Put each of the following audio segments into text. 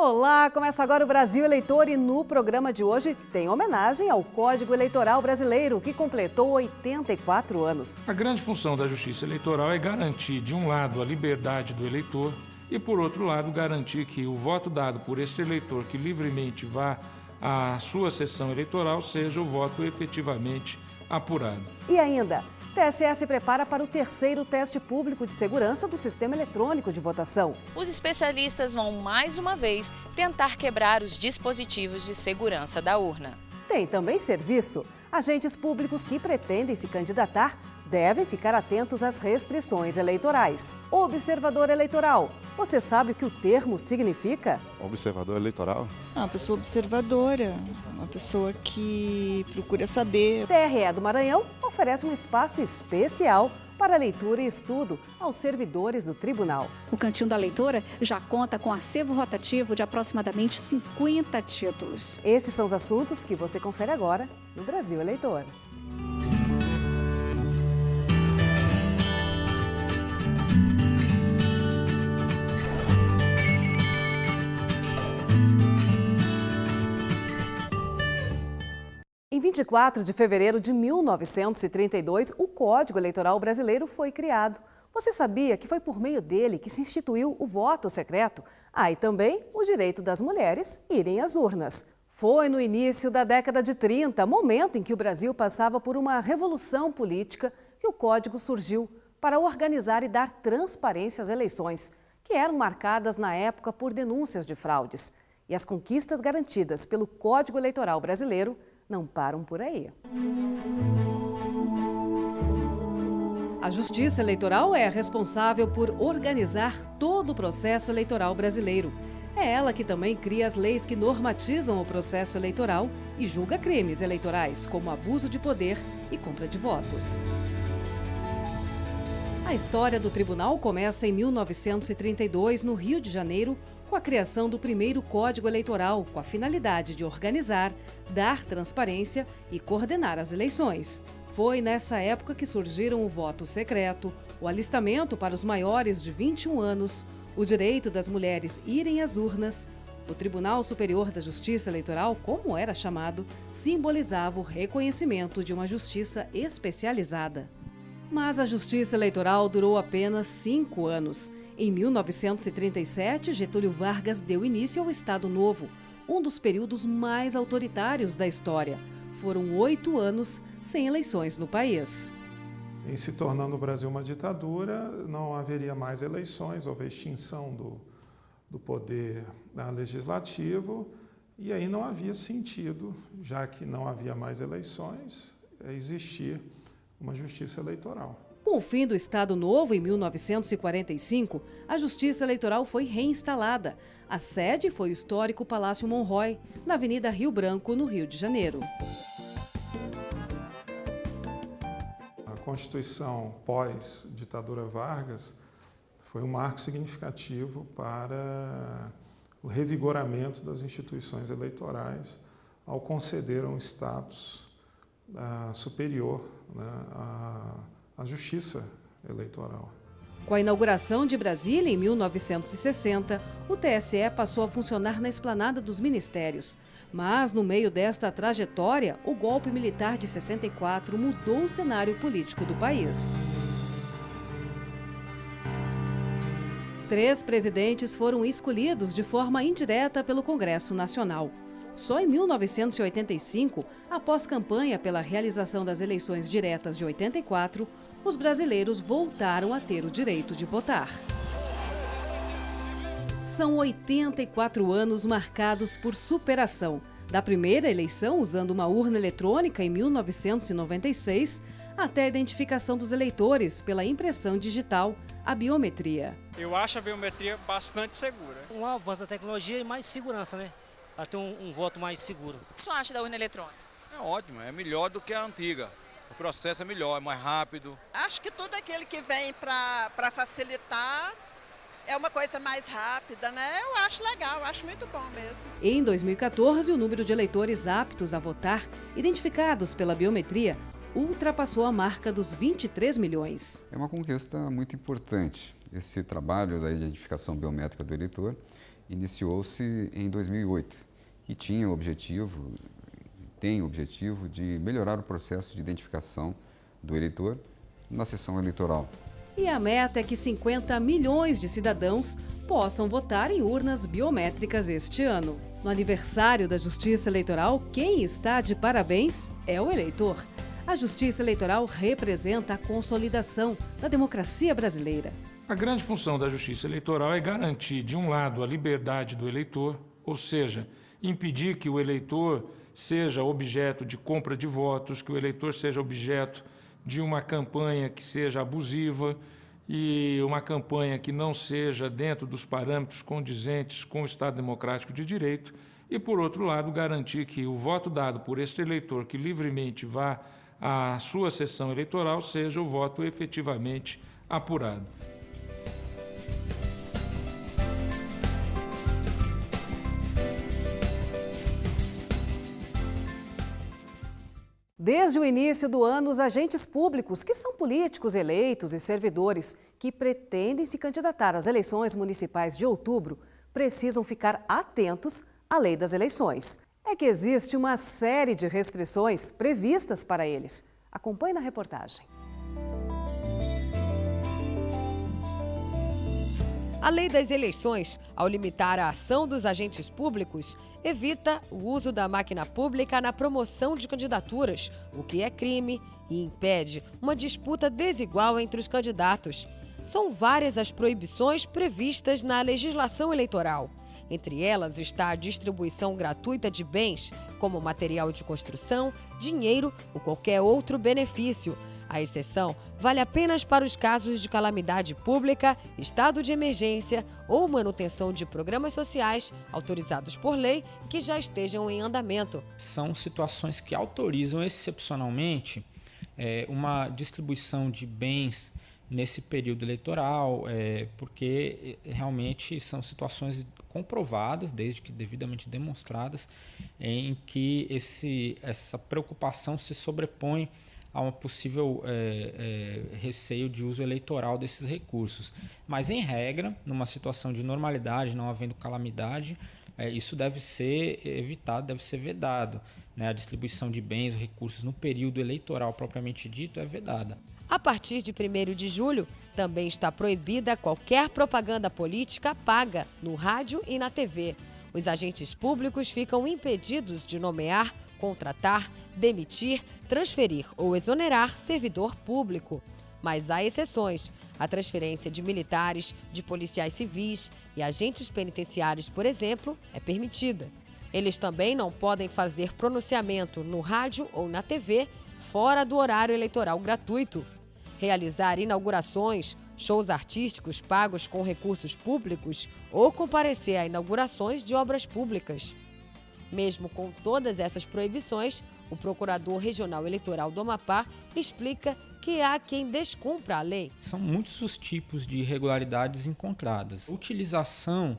Olá, começa agora o Brasil Eleitor e no programa de hoje tem homenagem ao Código Eleitoral Brasileiro, que completou 84 anos. A grande função da Justiça Eleitoral é garantir, de um lado, a liberdade do eleitor e, por outro lado, garantir que o voto dado por este eleitor que livremente vá à sua sessão eleitoral seja o voto efetivamente apurado. E ainda, TSE se prepara para o terceiro teste público de segurança do sistema eletrônico de votação. Os especialistas vão, mais uma vez, tentar quebrar os dispositivos de segurança da urna. Tem também serviço. Agentes públicos que pretendem se candidatar devem ficar atentos às restrições eleitorais. Observador eleitoral. Você sabe o que o termo significa? Observador eleitoral? Uma pessoa observadora, uma pessoa que procura saber. TRE do Maranhão oferece um espaço especial para leitura e estudo aos servidores do tribunal. O Cantinho da Leitora já conta com acervo rotativo de aproximadamente 50 títulos. Esses são os assuntos que você confere agora no Brasil Eleitor. Em 24 de fevereiro de 1932, o Código Eleitoral Brasileiro foi criado. Você sabia que foi por meio dele que se instituiu o voto secreto? E também o direito das mulheres irem às urnas. Foi no início da década de 30, momento em que o Brasil passava por uma revolução política, que o Código surgiu para organizar e dar transparência às eleições, que eram marcadas na época por denúncias de fraudes. E as conquistas garantidas pelo Código Eleitoral Brasileiro não param por aí. A Justiça Eleitoral é responsável por organizar todo o processo eleitoral brasileiro. É ela que também cria as leis que normatizam o processo eleitoral e julga crimes eleitorais, como abuso de poder e compra de votos. A história do tribunal começa em 1932, no Rio de Janeiro, com a criação do primeiro Código Eleitoral, com a finalidade de organizar, dar transparência e coordenar as eleições. Foi nessa época que surgiram o voto secreto, o alistamento para os maiores de 21 anos, o direito das mulheres irem às urnas. O Tribunal Superior da Justiça Eleitoral, como era chamado, simbolizava o reconhecimento de uma justiça especializada. Mas a Justiça Eleitoral durou apenas 5 anos. Em 1937, Getúlio Vargas deu início ao Estado Novo, um dos períodos mais autoritários da história. Foram 8 anos sem eleições no país. Em se tornando o Brasil uma ditadura, não haveria mais eleições, houve extinção do poder legislativo, e aí não havia sentido, já que não havia mais eleições, existir uma justiça eleitoral. Com o fim do Estado Novo, em 1945, a Justiça Eleitoral foi reinstalada. A sede foi o histórico Palácio Monroy, na Avenida Rio Branco, no Rio de Janeiro. A Constituição pós-ditadura Vargas foi um marco significativo para o revigoramento das instituições eleitorais ao conceder um status superior, à justiça eleitoral. Com a inauguração de Brasília em 1960, o TSE passou a funcionar na esplanada dos ministérios. Mas, no meio desta trajetória, o golpe militar de 64 mudou o cenário político do país. 3 presidentes foram escolhidos de forma indireta pelo Congresso Nacional. Só em 1985, após campanha pela realização das eleições diretas de 84, os brasileiros voltaram a ter o direito de votar. São 84 anos marcados por superação. Da primeira eleição, usando uma urna eletrônica em 1996, até a identificação dos eleitores pela impressão digital, a biometria. Eu acho a biometria bastante segura. Um avanço da tecnologia e mais segurança, né? Para ter um voto mais seguro. O que você acha da urna eletrônica? É ótimo, é melhor do que a antiga. O processo é melhor, é mais rápido. Acho que tudo aquele que vem para facilitar é uma coisa mais rápida, né? Eu acho legal, eu acho muito bom mesmo. Em 2014, o número de eleitores aptos a votar, identificados pela biometria, ultrapassou a marca dos 23 milhões. É uma conquista muito importante esse trabalho da identificação biométrica do eleitor iniciou-se em 2008 e tem o objetivo de melhorar o processo de identificação do eleitor na sessão eleitoral. E a meta é que 50 milhões de cidadãos possam votar em urnas biométricas este ano. No aniversário da Justiça Eleitoral, quem está de parabéns é o eleitor. A Justiça Eleitoral representa a consolidação da democracia brasileira. A grande função da Justiça Eleitoral é garantir, de um lado, a liberdade do eleitor, ou seja, impedir que o eleitor seja objeto de compra de votos, que o eleitor seja objeto de uma campanha que seja abusiva e uma campanha que não seja dentro dos parâmetros condizentes com o Estado Democrático de Direito, e, por outro lado, garantir que o voto dado por este eleitor que livremente vá à sua sessão eleitoral seja o voto efetivamente apurado. Desde o início do ano, os agentes públicos, que são políticos eleitos e servidores que pretendem se candidatar às eleições municipais de outubro, precisam ficar atentos à lei das eleições. É que existe uma série de restrições previstas para eles. Acompanhe na reportagem. A lei das eleições, ao limitar a ação dos agentes públicos, evita o uso da máquina pública na promoção de candidaturas, o que é crime, e impede uma disputa desigual entre os candidatos. São várias as proibições previstas na legislação eleitoral. Entre elas está a distribuição gratuita de bens, como material de construção, dinheiro ou qualquer outro benefício. A exceção vale apenas para os casos de calamidade pública, estado de emergência ou manutenção de programas sociais autorizados por lei que já estejam em andamento. São situações que autorizam excepcionalmente uma distribuição de bens nesse período eleitoral, porque realmente são situações comprovadas, desde que devidamente demonstradas, em que essa preocupação se sobrepõe a um possível receio de uso eleitoral desses recursos. Mas, em regra, numa situação de normalidade, não havendo calamidade, isso deve ser evitado, deve ser vedado. Né? A distribuição de bens, recursos no período eleitoral propriamente dito é vedada. A partir de 1º de julho, também está proibida qualquer propaganda política paga no rádio e na TV. Os agentes públicos ficam impedidos de nomear, contratar, demitir, transferir ou exonerar servidor público. Mas há exceções. A transferência de militares, de policiais civis e agentes penitenciários, por exemplo, é permitida. Eles também não podem fazer pronunciamento no rádio ou na TV fora do horário eleitoral gratuito. Realizar inaugurações, shows artísticos pagos com recursos públicos ou comparecer a inaugurações de obras públicas. Mesmo com todas essas proibições, o Procurador Regional Eleitoral do Amapá explica que há quem descumpra a lei. São muitos os tipos de irregularidades encontradas. Utilização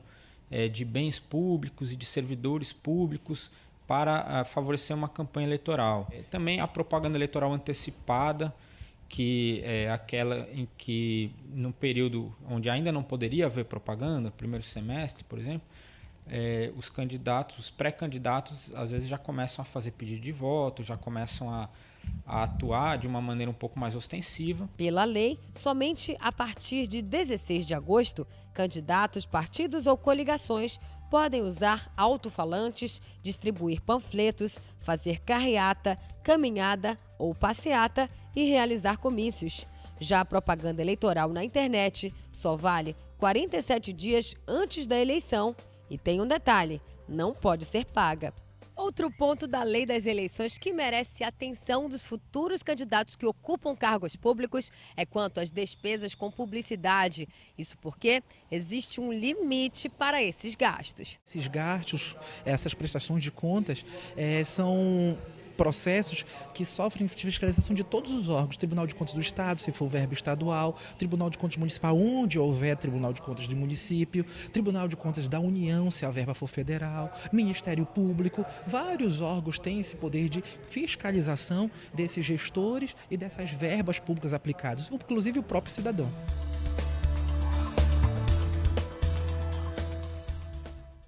de bens públicos e de servidores públicos para favorecer uma campanha eleitoral. Também a propaganda eleitoral antecipada, que é aquela em que, num período onde ainda não poderia haver propaganda, primeiro semestre, por exemplo, os pré-candidatos, às vezes já começam a fazer pedido de voto, já começam a atuar de uma maneira um pouco mais ostensiva. Pela lei, somente a partir de 16 de agosto, candidatos, partidos ou coligações podem usar alto-falantes, distribuir panfletos, fazer carreata, caminhada ou passeata e realizar comícios. Já a propaganda eleitoral na internet só vale 47 dias antes da eleição. E tem um detalhe, não pode ser paga. Outro ponto da lei das eleições que merece a atenção dos futuros candidatos que ocupam cargos públicos é quanto às despesas com publicidade. Isso porque existe um limite para esses gastos. Esses gastos, essas prestações de contas, são processos que sofrem fiscalização de todos os órgãos, Tribunal de Contas do Estado, se for verba estadual, Tribunal de Contas Municipal, onde houver Tribunal de Contas de município, Tribunal de Contas da União, se a verba for federal, Ministério Público. Vários órgãos têm esse poder de fiscalização desses gestores e dessas verbas públicas aplicadas, inclusive o próprio cidadão.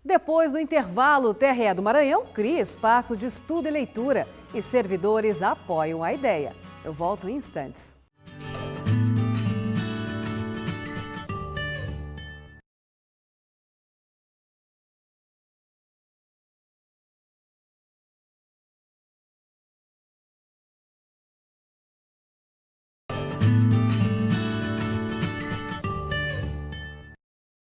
Depois do intervalo, o TRE do Maranhão cria espaço de estudo e leitura e servidores apoiam a ideia. Eu volto em instantes.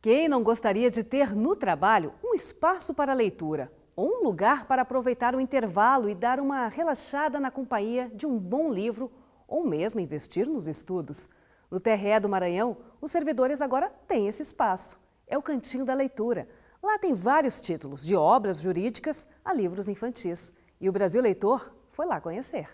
Quem não gostaria de ter no trabalho um espaço para leitura, ou um lugar para aproveitar o intervalo e dar uma relaxada na companhia de um bom livro, ou mesmo investir nos estudos? No TRE do Maranhão, os servidores agora têm esse espaço. É o Cantinho da Leitura. Lá tem vários títulos, de obras jurídicas a livros infantis. E o Brasil Leitor foi lá conhecer.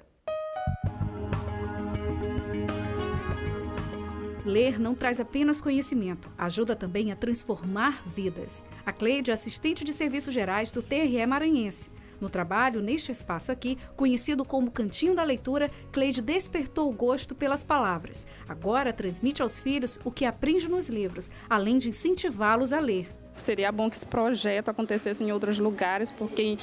Ler não traz apenas conhecimento, ajuda também a transformar vidas. A Cleide é assistente de serviços gerais do TRE maranhense. No trabalho, neste espaço aqui, conhecido como Cantinho da Leitura, Cleide despertou o gosto pelas palavras. Agora transmite aos filhos o que aprende nos livros, além de incentivá-los a ler. Seria bom que esse projeto acontecesse em outros lugares, porque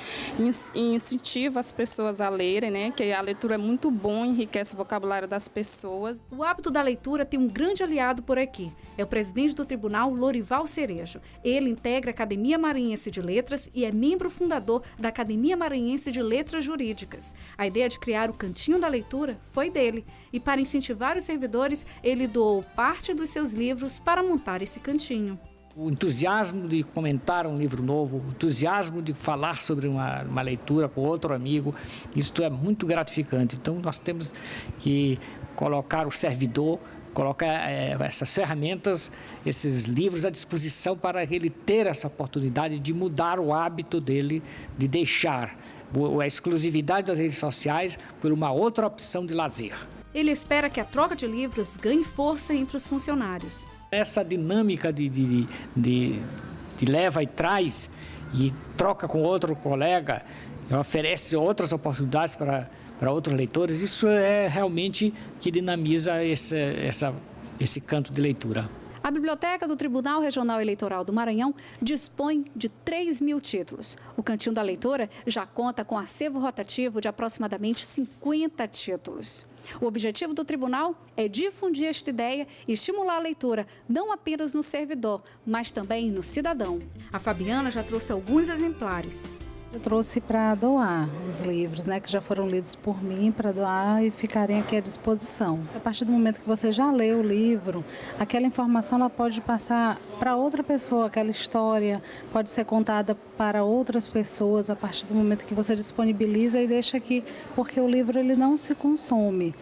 incentiva as pessoas a lerem, né? Que a leitura é muito bom, enriquece o vocabulário das pessoas. O hábito da leitura tem um grande aliado por aqui. É o presidente do tribunal, Lorival Cerejo. Ele integra a Academia Maranhense de Letras e é membro fundador da Academia Maranhense de Letras Jurídicas. A ideia de criar o Cantinho da Leitura foi dele. E para incentivar os servidores, ele doou parte dos seus livros para montar esse cantinho. O entusiasmo de comentar um livro novo, o entusiasmo de falar sobre uma leitura com outro amigo, isso é muito gratificante. Então, nós temos que colocar o servidor, colocar essas ferramentas, esses livros à disposição para ele ter essa oportunidade de mudar o hábito dele, de deixar a exclusividade das redes sociais por uma outra opção de lazer. Ele espera que a troca de livros ganhe força entre os funcionários. Essa dinâmica de leva e traz e troca com outro colega, oferece outras oportunidades para outros leitores, isso é realmente que dinamiza esse canto de leitura. A Biblioteca do Tribunal Regional Eleitoral do Maranhão dispõe de 3.000 títulos. O Cantinho da Leitura já conta com acervo rotativo de aproximadamente 50 títulos. O objetivo do tribunal é difundir esta ideia e estimular a leitura, não apenas no servidor, mas também no cidadão. A Fabiana já trouxe alguns exemplares. Eu trouxe para doar os livros, né, que já foram lidos por mim, para doar e ficarem aqui à disposição. A partir do momento que você já leu o livro, aquela informação ela pode passar para outra pessoa, aquela história pode ser contada para outras pessoas a partir do momento que você disponibiliza e deixa aqui, porque o livro ele não se consome.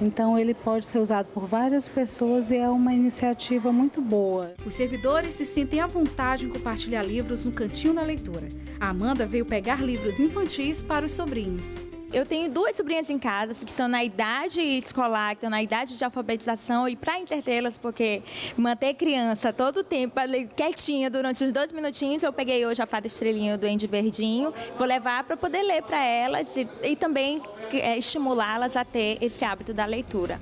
Então ele pode ser usado por várias pessoas e é uma iniciativa muito boa. Os servidores se sentem à vontade em compartilhar livros no Cantinho da Leitura. A Amanda veio pegar livros infantis para os sobrinhos. Eu tenho 2 sobrinhas em casa que estão na idade escolar, que estão na idade de alfabetização, e para entretê-las, porque manter criança todo o tempo quietinha durante uns 2 minutinhos, eu peguei hoje a Fada Estrelinha do Duende Verdinho, vou levar para poder ler para elas e também estimulá-las a ter esse hábito da leitura.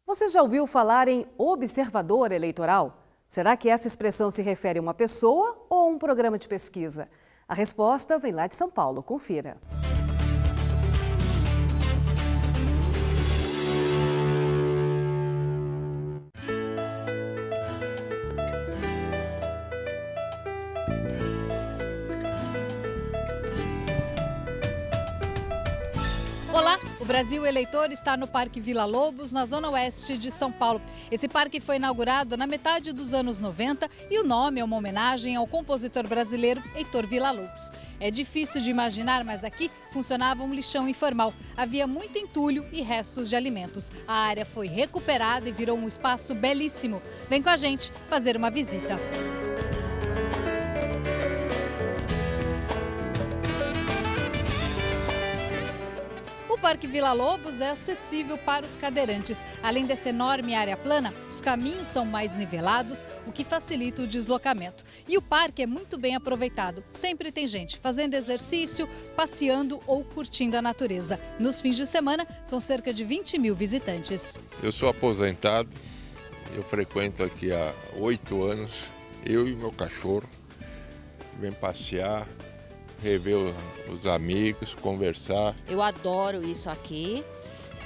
Você já ouviu falar em observador eleitoral? Será que essa expressão se refere a uma pessoa ou a um programa de pesquisa? A resposta vem lá de São Paulo. Confira. Olá, o Brasil Eleitor está no Parque Vila Lobos, na zona oeste de São Paulo. Esse parque foi inaugurado na metade dos anos 90 e o nome é uma homenagem ao compositor brasileiro Heitor Villa-Lobos. É difícil de imaginar, mas aqui funcionava um lixão informal. Havia muito entulho e restos de alimentos. A área foi recuperada e virou um espaço belíssimo. Vem com a gente fazer uma visita. O Parque Vila Lobos é acessível para os cadeirantes. Além dessa enorme área plana, os caminhos são mais nivelados, o que facilita o deslocamento. E o parque é muito bem aproveitado. Sempre tem gente fazendo exercício, passeando ou curtindo a natureza. Nos fins de semana, são cerca de 20 mil visitantes. Eu sou aposentado, eu frequento aqui há 8 anos, eu e meu cachorro. Vem passear, rever os amigos, conversar. Eu adoro isso aqui.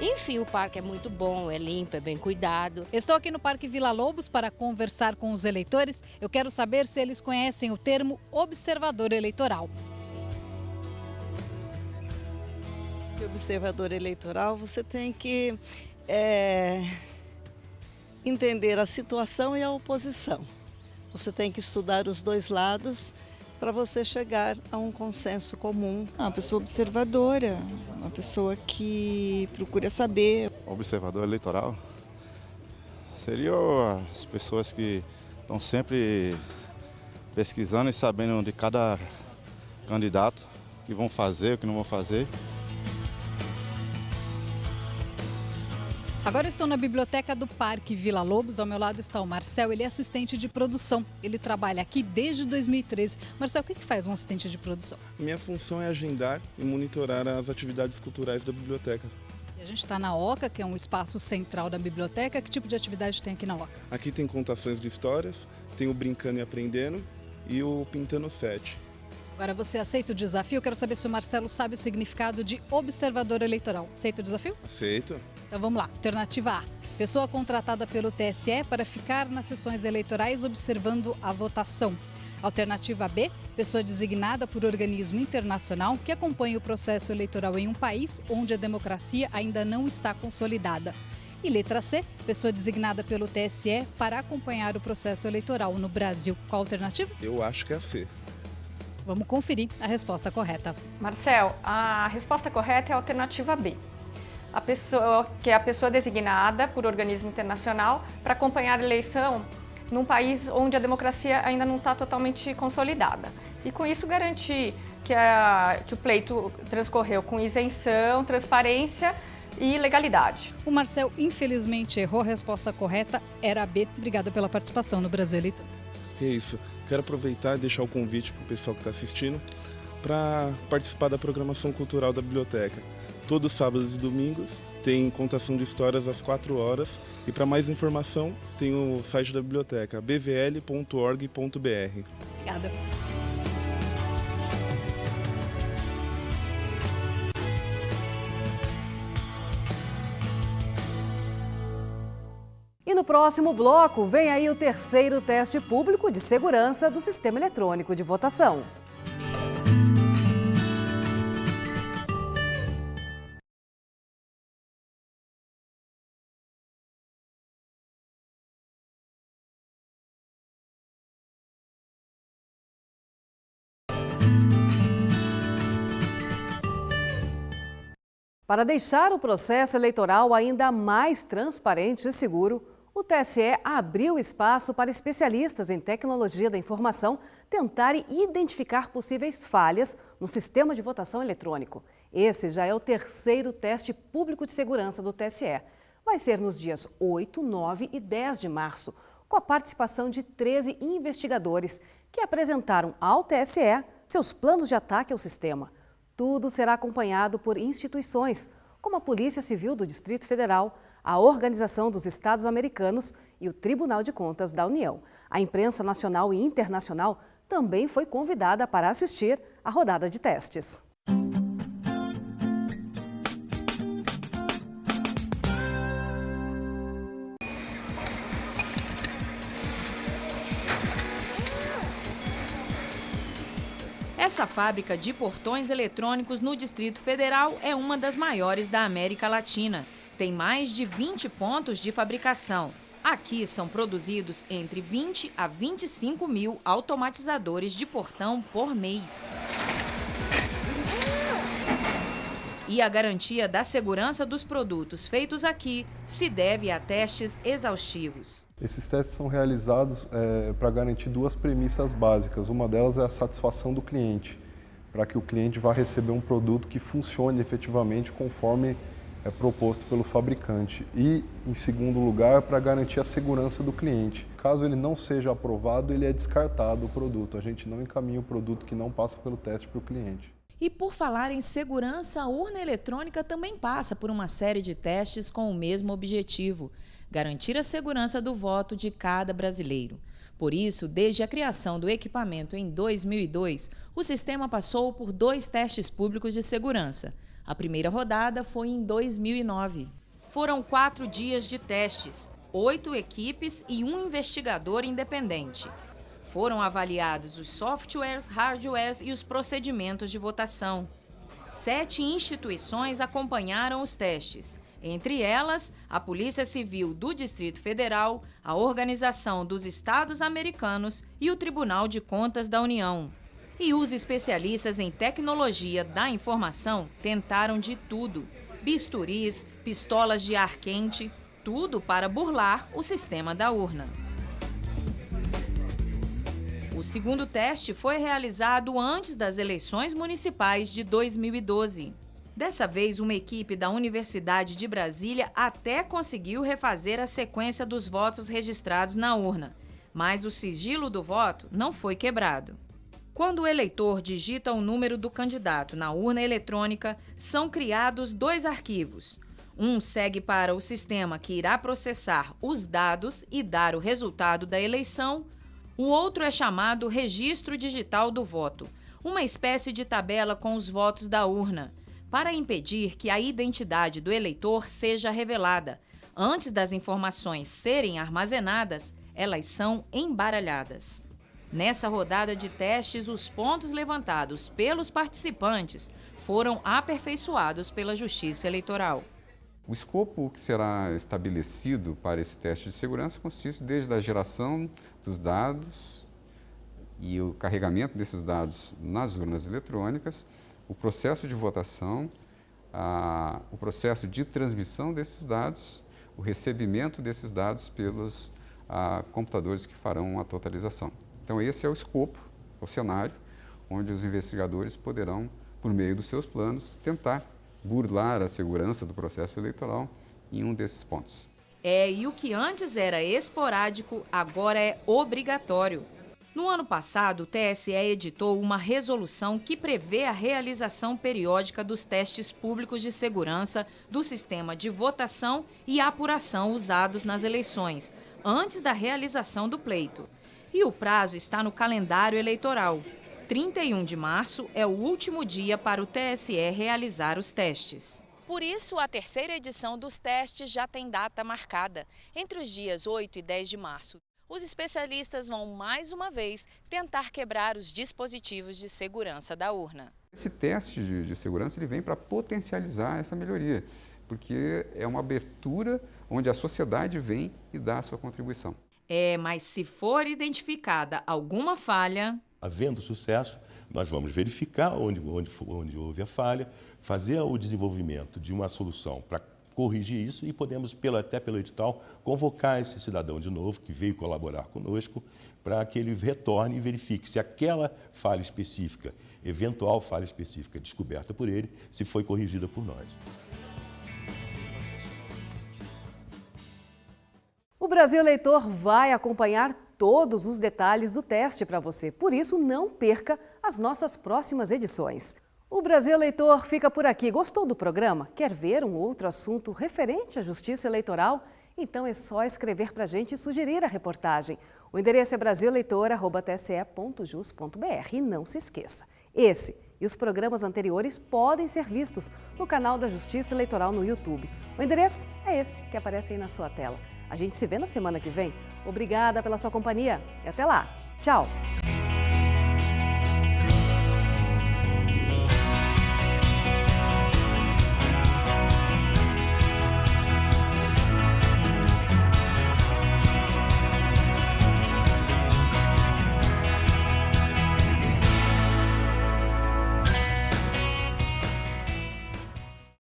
Enfim, o parque é muito bom, é limpo, é bem cuidado. Estou aqui no Parque Vila Lobos para conversar com os eleitores. Eu quero saber se eles conhecem o termo observador eleitoral. Observador eleitoral, você tem que entender a situação e a oposição. Você tem que estudar os dois lados para você chegar a um consenso comum. Uma pessoa observadora, uma pessoa que procura saber. Observador eleitoral seriam as pessoas que estão sempre pesquisando e sabendo de cada candidato o que vão fazer, o que não vão fazer. Agora eu estou na biblioteca do Parque Vila Lobos. Ao meu lado está o Marcel, ele é assistente de produção. Ele trabalha aqui desde 2013. Marcel, o que faz um assistente de produção? Minha função é agendar e monitorar as atividades culturais da biblioteca. E a gente está na Oca, que é um espaço central da biblioteca. Que tipo de atividade tem aqui na Oca? Aqui tem contações de histórias, tem o Brincando e Aprendendo e o Pintando 7. Agora você aceita o desafio? Eu quero saber se o Marcelo sabe o significado de observador eleitoral. Aceita o desafio? Aceito. Então vamos lá. Alternativa A. Pessoa contratada pelo TSE para ficar nas sessões eleitorais observando a votação. Alternativa B. Pessoa designada por organismo internacional que acompanha o processo eleitoral em um país onde a democracia ainda não está consolidada. E letra C. Pessoa designada pelo TSE para acompanhar o processo eleitoral no Brasil. Qual a alternativa? Eu acho que é a C. Vamos conferir a resposta correta. Marcel, a resposta correta é a alternativa B. A pessoa designada por organismo internacional para acompanhar a eleição num país onde a democracia ainda não está totalmente consolidada. E com isso garantir que o pleito transcorreu com isenção, transparência e legalidade. O Marcel infelizmente errou, a resposta correta era a B. Obrigada pela participação no Brasil Eleitor. Que isso. Quero aproveitar e deixar o convite para o pessoal que está assistindo para participar da programação cultural da biblioteca. Todos os sábados e domingos tem contação de histórias às 4 horas e para mais informação tem o site da biblioteca bvl.org.br. Obrigada. E no próximo bloco vem aí o terceiro teste público de segurança do Sistema Eletrônico de Votação. Para deixar o processo eleitoral ainda mais transparente e seguro, o TSE abriu espaço para especialistas em tecnologia da informação tentarem identificar possíveis falhas no sistema de votação eletrônico. Esse já é o terceiro teste público de segurança do TSE. Vai ser nos dias 8, 9 e 10 de março, com a participação de 13 investigadores que apresentaram ao TSE seus planos de ataque ao sistema. Tudo será acompanhado por instituições, como a Polícia Civil do Distrito Federal, a Organização dos Estados Americanos e o Tribunal de Contas da União. A imprensa nacional e internacional também foi convidada para assistir à rodada de testes. Essa fábrica de portões eletrônicos no Distrito Federal é uma das maiores da América Latina. Tem mais de 20 pontos de fabricação. Aqui são produzidos entre 20 a 25 mil automatizadores de portão por mês. E a garantia da segurança dos produtos feitos aqui se deve a testes exaustivos. Esses testes são realizados para garantir duas premissas básicas. Uma delas é a satisfação do cliente. para que o cliente vá receber um produto que funcione efetivamente conforme é proposto pelo fabricante. E, em segundo lugar, para garantir a segurança do cliente. Caso ele não seja aprovado, ele é descartado o produto. A gente não encaminha o produto que não passa pelo teste para o cliente. E por falar em segurança, a urna eletrônica também passa por uma série de testes com o mesmo objetivo: garantir a segurança do voto de cada brasileiro. Por isso, desde a criação do equipamento em 2002, o sistema passou por 2 testes públicos de segurança. A primeira rodada foi em 2009. Foram 4 dias de testes, 8 equipes e um investigador independente. Foram avaliados os softwares, hardwares e os procedimentos de votação. 7 instituições acompanharam os testes. Entre elas, a Polícia Civil do Distrito Federal, a Organização dos Estados Americanos e o Tribunal de Contas da União. E os especialistas em tecnologia da informação tentaram de tudo: bisturis, pistolas de ar quente, tudo para burlar o sistema da urna. O segundo teste foi realizado antes das eleições municipais de 2012. Dessa vez, uma equipe da Universidade de Brasília até conseguiu refazer a sequência dos votos registrados na urna, mas o sigilo do voto não foi quebrado. Quando o eleitor digita o número do candidato na urna eletrônica, são criados 2 arquivos. Um segue para o sistema que irá processar os dados e dar o resultado da eleição. O outro é chamado Registro Digital do Voto, uma espécie de tabela com os votos da urna, para impedir que a identidade do eleitor seja revelada. Antes das informações serem armazenadas, elas são embaralhadas. Nessa rodada de testes, os pontos levantados pelos participantes foram aperfeiçoados pela Justiça Eleitoral. O escopo que será estabelecido para esse teste de segurança consiste desde a geração dos dados e o carregamento desses dados nas urnas eletrônicas, o processo de votação, o processo de transmissão desses dados, o recebimento desses dados pelos computadores que farão a totalização. Então esse é o escopo, o cenário, onde os investigadores poderão, por meio dos seus planos, tentar burlar a segurança do processo eleitoral em um desses pontos. E o que antes era esporádico, agora é obrigatório. No ano passado, o TSE editou uma resolução que prevê a realização periódica dos testes públicos de segurança do sistema de votação e apuração usados nas eleições, antes da realização do pleito. E o prazo está no calendário eleitoral. 31 de março é o último dia para o TSE realizar os testes. Por isso, a 3ª edição dos testes já tem data marcada, entre os dias 8 e 10 de março. Os especialistas vão, mais uma vez, tentar quebrar os dispositivos de segurança da urna. Esse teste de segurança ele vem para potencializar essa melhoria, porque é uma abertura onde a sociedade vem e dá a sua contribuição. Mas se for identificada alguma falha... Havendo sucesso, nós vamos verificar onde houve a falha, fazer o desenvolvimento de uma solução para corrigir isso e podemos, até pelo edital, convocar esse cidadão de novo, que veio colaborar conosco, para que ele retorne e verifique se aquela falha específica, eventual falha específica descoberta por ele, se foi corrigida por nós. O Brasil Eleitor vai acompanhar todos os detalhes do teste para você, por isso não perca as nossas próximas edições. O Brasil Eleitor fica por aqui. Gostou do programa? Quer ver um outro assunto referente à Justiça Eleitoral? Então é só escrever para a gente e sugerir a reportagem. O endereço é brasioeleitor@tse.jus.br. E não se esqueça, esse e os programas anteriores podem ser vistos no canal da Justiça Eleitoral no YouTube. O endereço é esse que aparece aí na sua tela. A gente se vê na semana que vem. Obrigada pela sua companhia e até lá. Tchau!